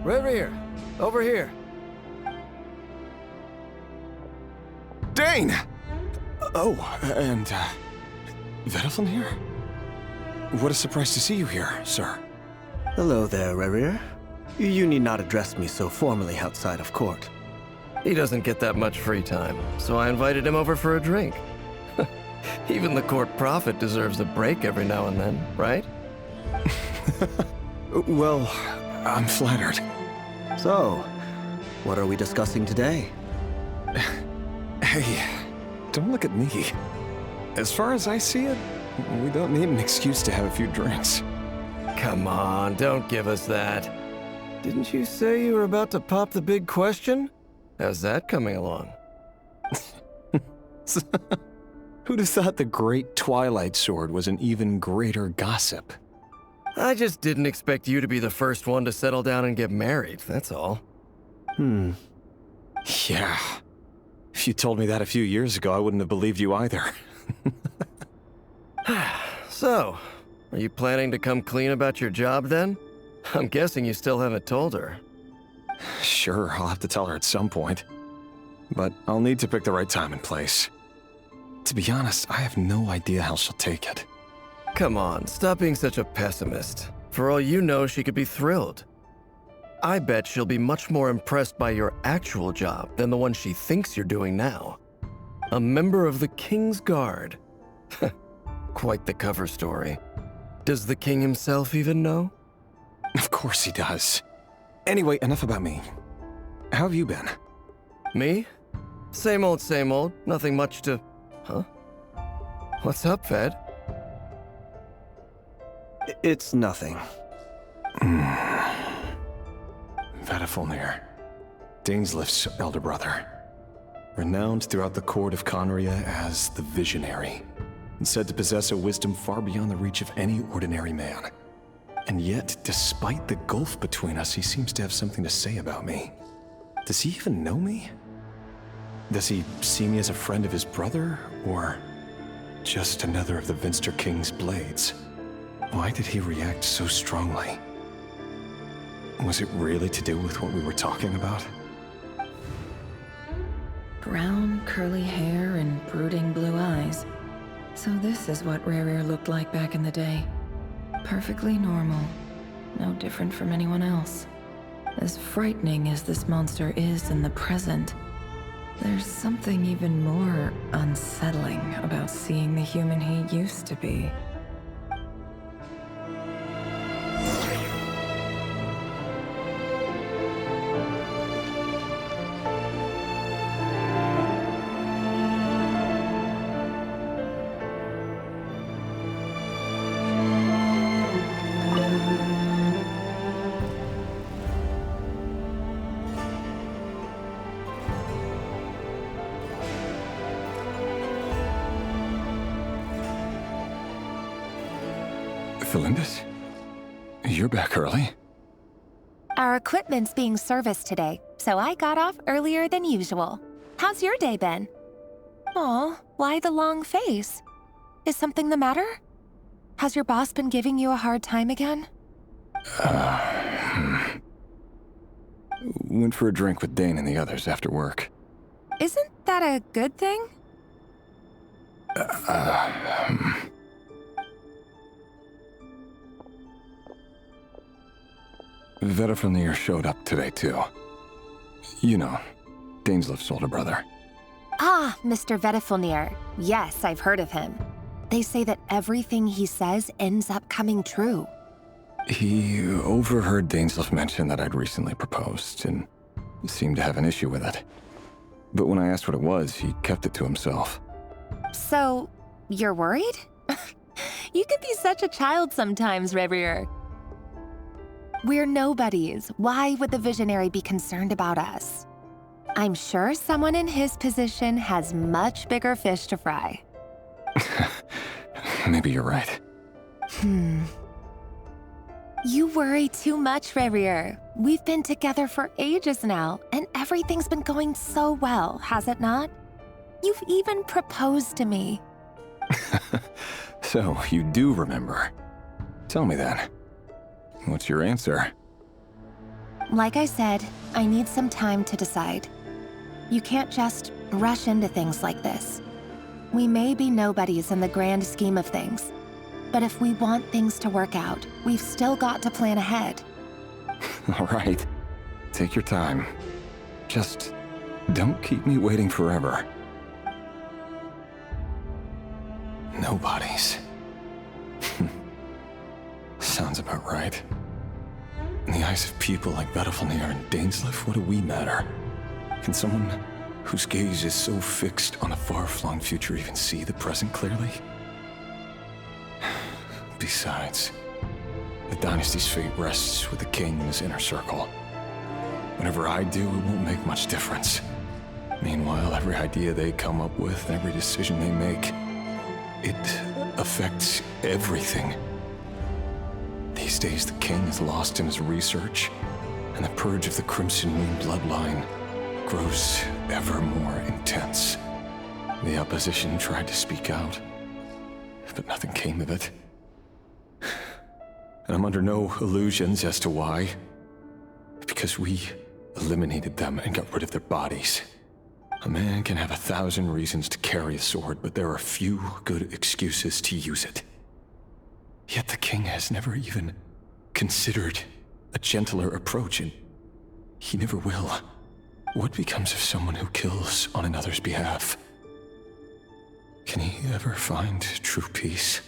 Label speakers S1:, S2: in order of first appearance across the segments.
S1: Rerir, over here.
S2: Dane! Oh, and, Vediflin here? What a surprise to see you here, sir.
S3: Hello there, Rerir. You need not address me so formally outside of court.
S1: He doesn't get that much free time, so I invited him over for a drink. Even the court prophet deserves a break every now and then, right?
S2: Well, I'm flattered.
S3: So, what are we discussing today?
S2: Hey, don't look at me. As far as I see it, we don't need an excuse to have a few drinks.
S1: Come on, don't give us that. Didn't you say you were about to pop the big question? How's that coming along?
S2: Who'd have thought the great Twilight Sword was an even greater gossip?
S1: I just didn't expect you to be the first one to settle down and get married, that's all.
S2: Yeah. If you told me that a few years ago, I wouldn't have believed you either.
S1: So, are you planning to come clean about your job then? I'm guessing you still haven't told her.
S2: Sure, I'll have to tell her at some point. But I'll need to pick the right time and place. To be honest, I have no idea how she'll take it.
S1: Come on, stop being such a pessimist. For all you know, she could be thrilled. I bet she'll be much more impressed by your actual job than the one she thinks you're doing now. A member of the King's Guard. Quite the cover story. Does the king himself even know?
S2: Of course he does. Anyway, enough about me. How have you been?
S1: Me? Same old, nothing much to... Huh? What's up, Ved?
S3: It's nothing.
S2: Vediflin, Dainsleif's elder brother. Renowned throughout the court of Conria as the Visionary, and said to possess a wisdom far beyond the reach of any ordinary man. And yet, despite the gulf between us, he seems to have something to say about me. Does he even know me? Does he see me as a friend of his brother, or just another of the Vinster King's blades? Why did he react so strongly? Was it really to do with what we were talking about?
S4: Brown, curly hair and brooding blue eyes. So this is what Rerir looked like back in the day. Perfectly normal. No different from anyone else. As frightening as this monster is in the present, there's something even more unsettling about seeing the human he used to be.
S2: Felindis? You're back early?
S5: Our equipment's being serviced today, so I got off earlier than usual. How's your day been? Aw, why the long face? Is something the matter? Has your boss been giving you a hard time again?
S2: Went for a drink with Dane and the others after work.
S5: Isn't that a good thing?
S2: Vediflin showed up today, too. You know, Dainsleif's older brother.
S5: Ah, Mr. Vediflin. Yes, I've heard of him. They say that everything he says ends up coming true.
S2: He overheard Dainsleif mention that I'd recently proposed, and seemed to have an issue with it. But when I asked what it was, he kept it to himself.
S5: So, you're worried? You could be such a child sometimes, Rerir. We're nobodies. Why would the Visionary be concerned about us? I'm sure someone in his position has much bigger fish to fry.
S2: Maybe you're right.
S5: You worry too much, Rerir. We've been together for ages now, and everything's been going so well, has it not? You've even proposed to me.
S2: So, you do remember. Tell me then. What's your answer?
S5: Like I said, I need some time to decide. You can't just rush into things like this. We may be nobodies in the grand scheme of things, but if we want things to work out, we've still got to plan ahead.
S2: All right. Take your time. Just don't keep me waiting forever. Nobodies. Sounds about right. In the eyes of people like Battlefield and Dainsleif, what do we matter? Can someone whose gaze is so fixed on a far-flung future even see the present clearly? Besides, the dynasty's fate rests with the king and his inner circle. Whatever I do, it won't make much difference. Meanwhile, every idea they come up with, every decision they make, it affects everything. These days, the king is lost in his research, and the purge of the Crimson Moon bloodline grows ever more intense. The opposition tried to speak out, but nothing came of it. And I'm under no illusions as to why. Because we eliminated them and got rid of their bodies. A man can have 1,000 reasons to carry a sword, but there are few good excuses to use it. Yet the king has never even considered a gentler approach, and he never will. What becomes of someone who kills on another's behalf? Can he ever find true peace?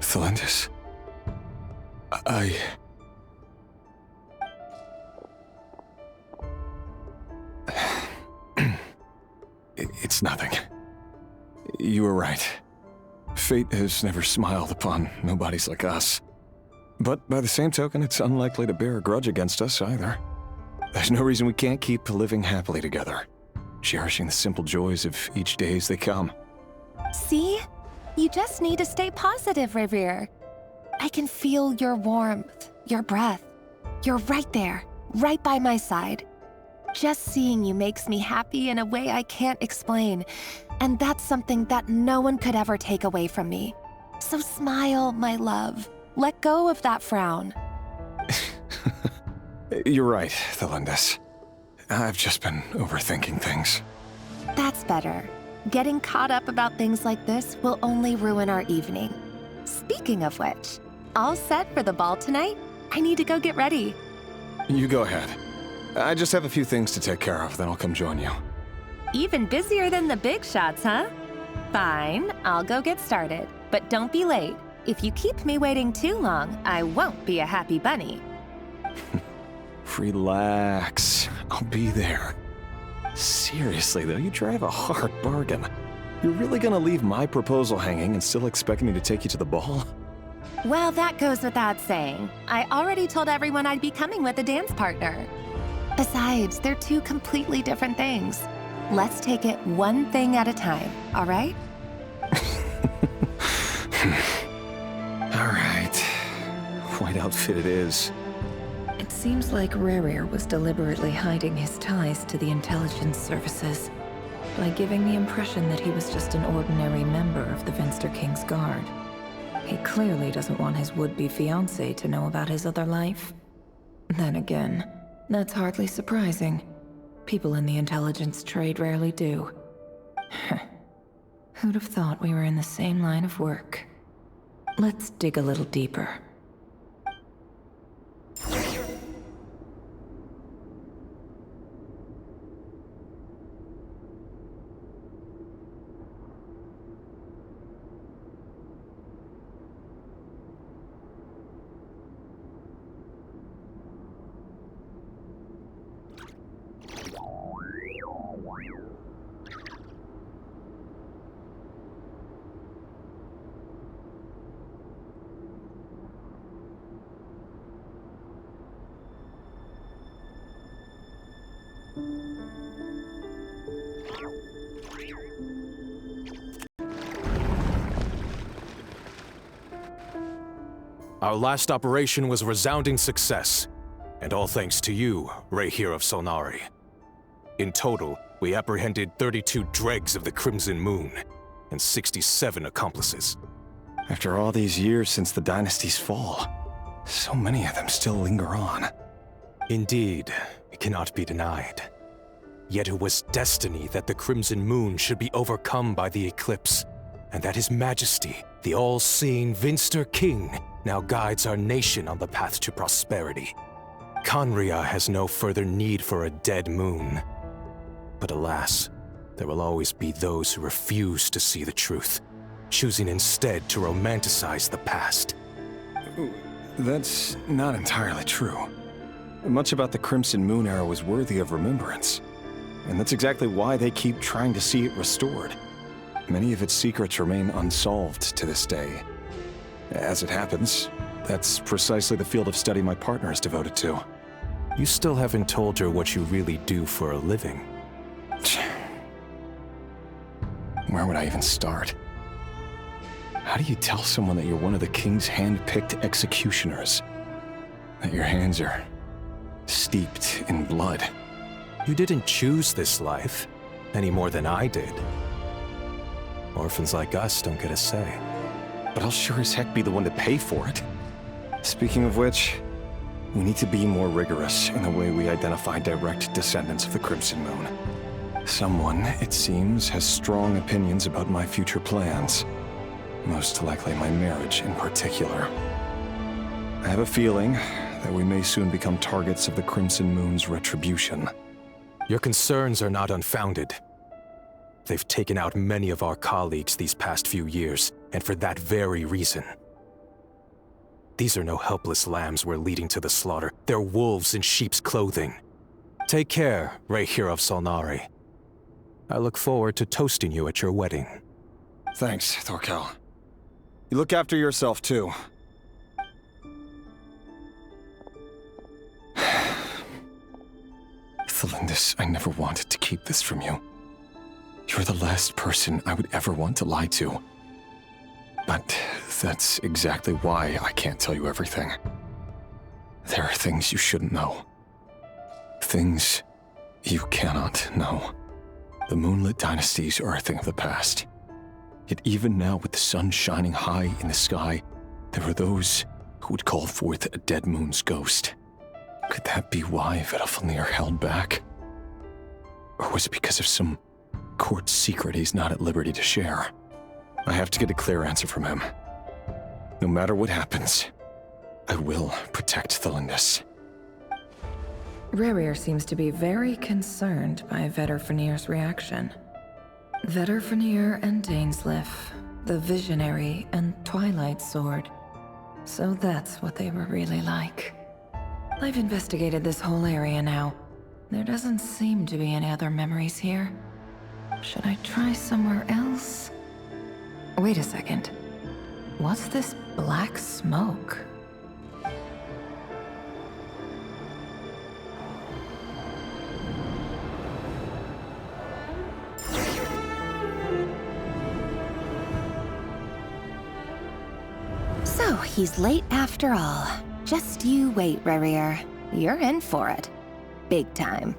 S2: Thelendis, It's nothing. You were right. Fate has never smiled upon nobodies like us. But by the same token, it's unlikely to bear a grudge against us either. There's no reason we can't keep living happily together, cherishing the simple joys of each day as they come.
S5: See? You just need to stay positive, Rerir. I can feel your warmth, your breath. You're right there, right by my side. Just seeing you makes me happy in a way I can't explain, and that's something that no one could ever take away from me. So smile, my love. Let go of that frown.
S2: You're right, Thelendis. I've just been overthinking things.
S5: That's better. Getting caught up about things like this will only ruin our evening. Speaking of which, all set for the ball tonight? I need to go get ready.
S2: You go ahead. I just have a few things to take care of, then I'll come join you.
S5: Even busier than the big shots, huh? Fine, I'll go get started. But don't be late. If you keep me waiting too long, I won't be a happy bunny.
S2: Relax. I'll be there. Seriously, though, you drive a hard bargain. You're really gonna leave my proposal hanging and still expect me to take you to the ball?
S5: Well, that goes without saying. I already told everyone I'd be coming with a dance partner. Besides, they're two completely different things. Let's take it one thing at a time, all right?
S2: All right. White outfit it is.
S4: It seems like Rerir was deliberately hiding his ties to the intelligence services by giving the impression that he was just an ordinary member of the Finster King's Guard. He clearly doesn't want his would-be fiancée to know about his other life. Then again, that's hardly surprising. People in the intelligence trade rarely do. Who'd have thought we were in the same line of work? Let's dig a little deeper.
S6: Our last operation was a resounding success, and all thanks to you, Rerir of Solnari. In total, we apprehended 32 dregs of the Crimson Moon, and 67 accomplices.
S2: After all these years since the dynasty's fall, so many of them still linger on.
S6: Indeed, it cannot be denied. Yet it was destiny that the Crimson Moon should be overcome by the eclipse, and that His Majesty, the all-seeing Vinster King, now guides our nation on the path to prosperity. Conria has no further need for a dead moon. But alas, there will always be those who refuse to see the truth, choosing instead to romanticize the past.
S2: That's not entirely true. Much about the Crimson Moon era was worthy of remembrance, and that's exactly why they keep trying to see it restored. Many of its secrets remain unsolved to this day. As it happens, that's precisely the field of study my partner is devoted to.
S6: You still haven't told her what you really do for a living.
S2: Where would I even start? How do you tell someone that you're one of the king's hand-picked executioners? That your hands are steeped in blood?
S6: You didn't choose this life, any more than I did. Orphans like us don't get a say.
S2: But I'll sure as heck be the one to pay for it. Speaking of which, we need to be more rigorous in the way we identify direct descendants of the Crimson Moon. Someone, it seems, has strong opinions about my future plans. Most likely my marriage in particular. I have a feeling that we may soon become targets of the Crimson Moon's retribution.
S6: Your concerns are not unfounded. They've taken out many of our colleagues these past few years, and for that very reason. These are no helpless lambs we're leading to the slaughter. They're wolves in sheep's clothing. Take care, Rerir of Solnari. I look forward to toasting you at your wedding.
S2: Thanks, Thorkel. You look after yourself, too. Thelindis, I never wanted to keep this from you. You're the last person I would ever want to lie to. But that's exactly why I can't tell you everything. There are things you shouldn't know. Things you cannot know. The moonlit dynasties are a thing of the past. Yet even now, with the sun shining high in the sky, there are those who would call forth a dead moon's ghost. Could that be why Vedalfnir held back? Or was it because of some court secret he's not at liberty to share? I have to get a clear answer from him. No matter what happens, I will protect Thelindis.
S4: Rerir seems to be very concerned by Vedalfnir's reaction. Vedalfnir and Dainsleif, the Visionary and Twilight Sword. So that's what they were really like. I've investigated this whole area now. There doesn't seem to be any other memories here. Should I try somewhere else? Wait a second. What's this black smoke?
S5: So, he's late after all. Just you wait, Rerir. You're in for it. Big time.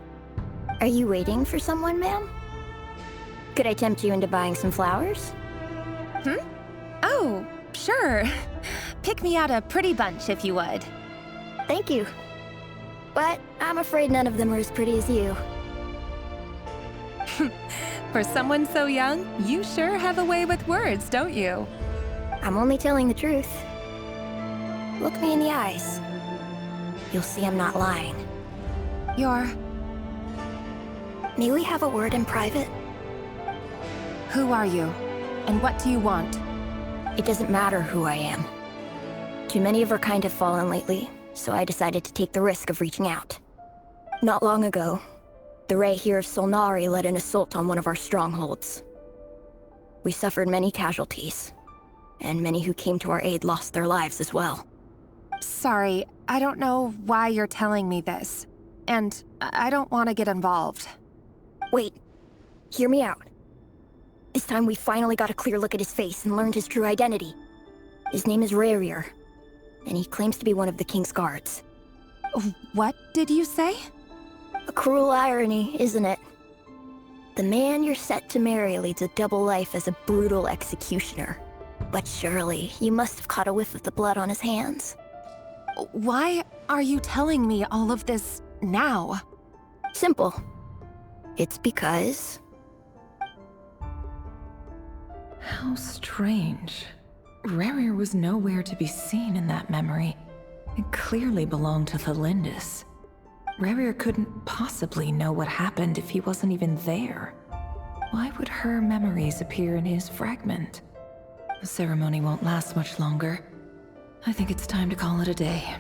S7: Are you waiting for someone, ma'am? Could I tempt you into buying some flowers?
S5: Oh, sure. Pick me out a pretty bunch if you would.
S7: Thank you. But I'm afraid none of them are as pretty as you.
S5: For someone so young, you sure have a way with words, don't you?
S7: I'm only telling the truth. Look me in the eyes. You'll see I'm not lying. May we have a word in private?
S5: Who are you? And what do you want?
S7: It doesn't matter who I am. Too many of our kind have fallen lately, so I decided to take the risk of reaching out. Not long ago, the Rerir of Solnari led an assault on one of our strongholds. We suffered many casualties, and many who came to our aid lost their lives as well.
S5: Sorry, I don't know why you're telling me this. And I don't want to get involved.
S7: Wait, hear me out. This time we finally got a clear look at his face and learned his true identity. His name is Rerir, and he claims to be one of the King's guards.
S5: What did you say?
S7: A cruel irony, isn't it? The man you're set to marry leads a double life as a brutal executioner. But surely, you must have caught a whiff of the blood on his hands.
S5: Why are you telling me all of this now?
S7: Simple. It's because...
S4: How strange. Rerir was nowhere to be seen in that memory. It clearly belonged to Thelindis. Rerir couldn't possibly know what happened if he wasn't even there. Why would her memories appear in his fragment? The ceremony won't last much longer. I think it's time to call it a day.